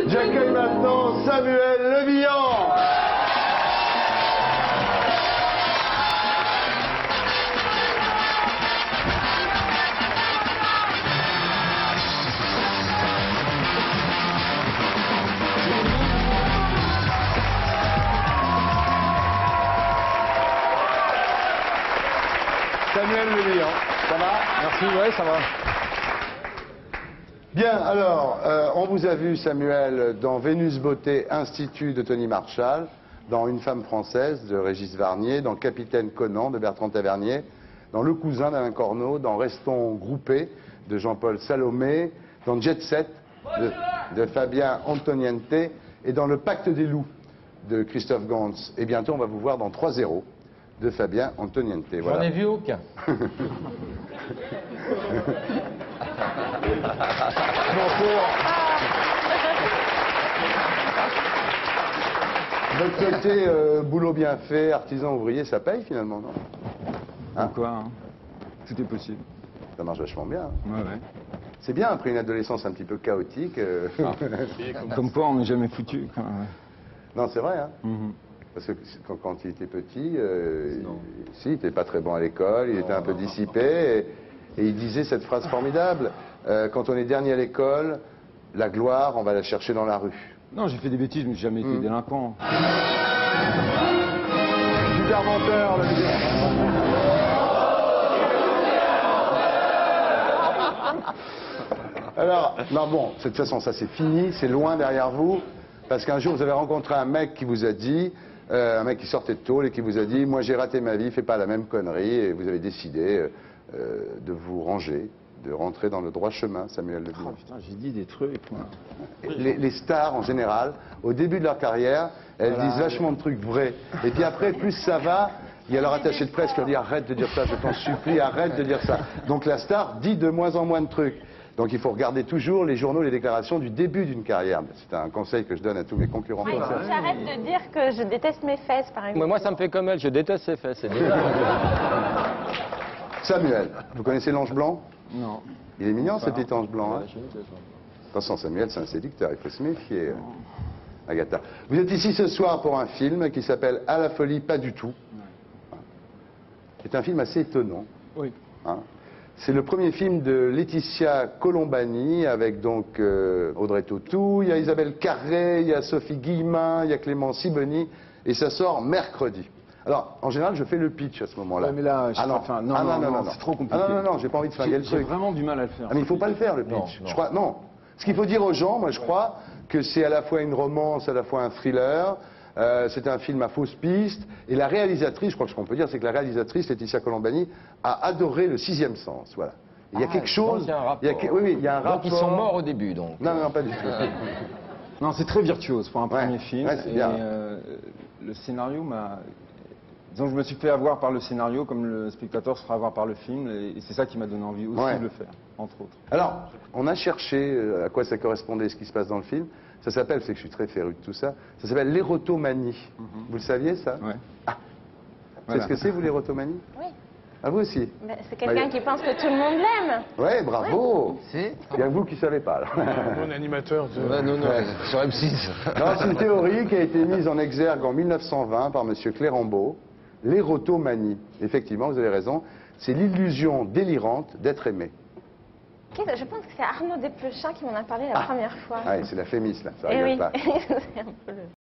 J'accueille maintenant Samuel Le Bihan. Samuel Le Bihan, ça va? Merci, ouais, ça va. Bien, alors, on vous a vu, Samuel, dans Vénus Beauté, Institut de Tony Marshall, dans Une femme française de Régis Varnier, dans Capitaine Conan de Bertrand Tavernier, dans Le cousin d'Alain Corneau, dans Restons groupés de Jean-Paul Salomé, dans Jet Set de Fabien Antoniente et dans Le Pacte des loups de Christophe Gans. Et bientôt, on va vous voir dans 3-0 de Fabien Antoniente. Voilà. J'en ai vu aucun. Votre côté, boulot bien fait, artisan ouvrier, ça paye finalement, non? Hein? Quoi, hein? Tout est possible. Ça marche vachement bien. Hein. Ouais, ouais. C'est bien, après une adolescence un petit peu chaotique. Comme quoi, on n'est jamais foutu. Quoi. Non, c'est vrai, hein. Mhm. Parce que quand il était petit, il n'était pas très bon à l'école, il était un peu dissipé, et il disait cette phrase formidable, quand on est dernier à l'école, la gloire, on va la chercher dans la rue. Non, j'ai fait des bêtises, mais j'ai jamais été délinquant. Super menteur, le Alors, non bon, de toute façon, ça c'est fini, c'est loin derrière vous, parce qu'un jour vous avez rencontré un mec qui vous a dit, un mec qui sortait de tôle et qui vous a dit, moi j'ai raté ma vie, fais pas la même connerie, et vous avez décidé de vous ranger, de rentrer dans le droit chemin, Samuel Le Bihan. Oh, putain, j'ai dit des trucs. Moi. Les stars en général, au début de leur carrière, elles disent vachement de trucs vrais, et puis après, plus ça va, il y a leur attaché de presse qui leur dit arrête de dire ça, je t'en supplie, arrête de dire ça. Donc la star dit de moins en moins de trucs. Donc il faut regarder toujours les journaux, les déclarations du début d'une carrière. C'est un conseil que je donne à tous mes concurrents. Ouais, j'arrête de dire que je déteste mes fesses, par exemple. Moi, ça me fait comme elle, je déteste ses fesses. C'est bizarre. Samuel, vous connaissez l'ange blanc? Non. Il est mignon ce petit ange blanc. Hein? Ouais, je sais ça. Attention Samuel, c'est un séducteur, il faut se méfier. Agatha. Vous êtes ici ce soir pour un film qui s'appelle À la folie, pas du tout. C'est un film assez étonnant. Oui. Hein. C'est le premier film de Laetitia Colombani avec donc Audrey Tautou, il y a Isabelle Carré, il y a Sophie Guillemin, il y a Clément Sibony et ça sort mercredi. Alors, en général, je fais le pitch à ce moment-là. Ouais, mais là, je non. enfin, non, c'est trop compliqué. Ah non, j'ai pas envie de flinguer le J'ai truc. vraiment du mal à le faire. Ah, mais il faut pas le faire, le pitch. Non. Je crois, non. Ce qu'il faut dire aux gens, moi je crois que c'est à la fois une romance, à la fois un thriller. C'est un film à fausse piste. Et la réalisatrice, je crois que ce qu'on peut dire, c'est que la réalisatrice, Laetitia Colombani, a adoré Le Sixième Sens. Voilà. Il y a quelque chose. Donc il y a un rapport. Oui, il y a un rapport. Donc ils sont morts au début, donc. Non, pas du tout. Non, c'est très virtuose pour un premier film. Ouais, c'est bien. Le scénario m'a... Disons que je me suis fait avoir par le scénario, comme le spectateur se fera avoir par le film, et c'est ça qui m'a donné envie aussi de le faire, entre autres. Alors, on a cherché à quoi ça correspondait ce qui se passe dans le film. Ça s'appelle, c'est que je suis très féru de tout ça, ça s'appelle l'érotomanie. Vous le saviez, ça? Ouais. Ah. Voilà. C'est ce que c'est, vous, l'érotomanie? Oui. Ah, vous aussi? Ben, c'est quelqu'un qui pense que tout le monde l'aime. Ouais, bravo. C'est Il y a vous qui ne savez pas, là. Mon animateur de... Ouais, non, sur M6. Non, c'est une théorie qui a été mise en exergue en 1920 par M. Clérambault. L'érotomanie. Effectivement, vous avez raison. C'est l'illusion délirante d'être aimé. Je pense que c'est Arnaud Desplechin qui m'en a parlé la première fois. Ah, c'est la fémis, là. Ça Eh rigole oui, pas. c'est un peu le...